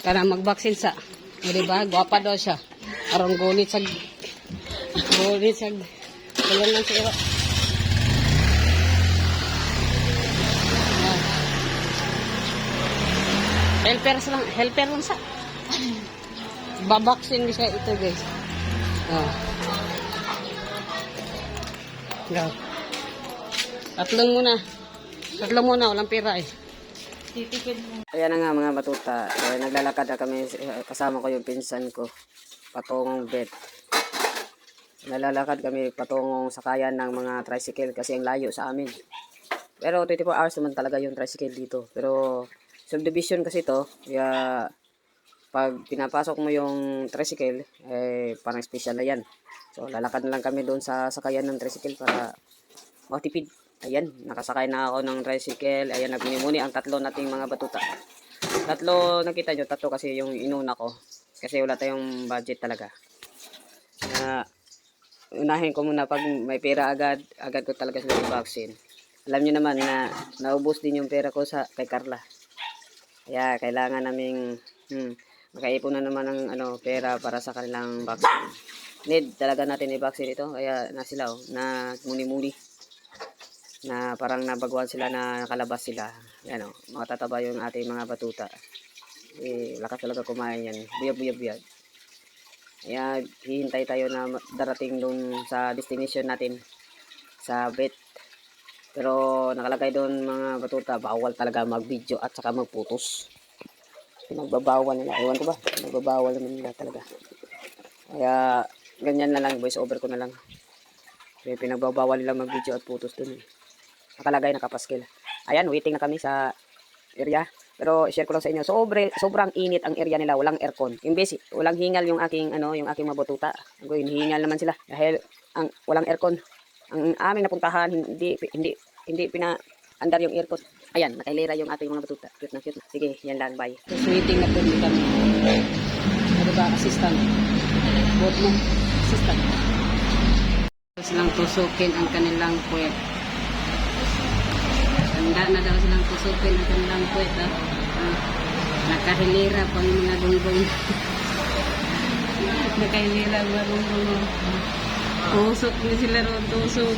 Para mag-vaccine sa. O diba? Gwapa daw siya. Arong gunit sa... Gunit sa... Kulang lang siya. Helper lang sa. Babaksin siya ito, guys. Oh. Go. Tatlong muna, walang pera eh. Ayan na nga mga batuta. Naglalakad na kami, kasama ko yung pinsan ko. Patungong vet. Nalalakad kami patungong sakayan ng mga tricycle kasi ang layo sa amin. Pero 24 hours naman talaga yung tricycle dito. Pero subdivision kasi to, kaya pag pinapasok mo yung tricycle, parang special na yan. So, lalakad na lang kami doon sa sakayan ng tricycle para makatipid. Ayan, nakasakay na ako ng tricycle. Ayan, nagmuni ang tatlo nating mga batuta. Tatlo, nakita nyo, tatlo kasi yung inuna ko. Kasi wala tayong budget talaga. Unahin ko muna pag may pera agad ko talaga sila yung vaccine. Alam nyo naman na naubos din yung pera ko kay Carla. Kaya kailangan naming makaipon na naman ng pera para sa kanilang vaccine. Need talaga natin i-vaccine ito. Kaya na sila na muni-muni. Na parang nabaguhan sila na nakalabas sila. Yan makatataba yung ating mga batuta. Lakas talaga kumain yan. Buyag-buyag-buyag. Kaya hihintay tayo na darating doon sa destination natin. Sa vet. Pero nakalagay doon mga batuta, bawal talaga mag-video at saka magputos. Pinagbabawal nila. Ewan ko ba? Pinagbabawal naman nila talaga. Kaya ganyan na lang, voice over ko na lang. Kaya pinagbabawal nila mag-video at putos doon. Nakalagay, nakapaskil. Ayan, waiting na kami sa area. Pero share ko lang sa inyo, sobrang init ang area nila, walang aircon. Yung basic, walang hingal yung aking mga batuta. Hingal naman sila dahil walang aircon. Ang aming napuntahan, hindi pina-andar yung aircon. Ayan, nakailera yung ating mga batuta. Cute na cute. Sige, yan lang, bye. Just waiting na po kami. Ano ba, assistant? Bot mo, assistant. Silang tusukin ang kanilang puwet. Handa na daw silang tusukin ang kanilang puwet. Nakahilira pa yung mga gunggong. Nakahilira mga gunggong. Tusok na sila ron, tusok.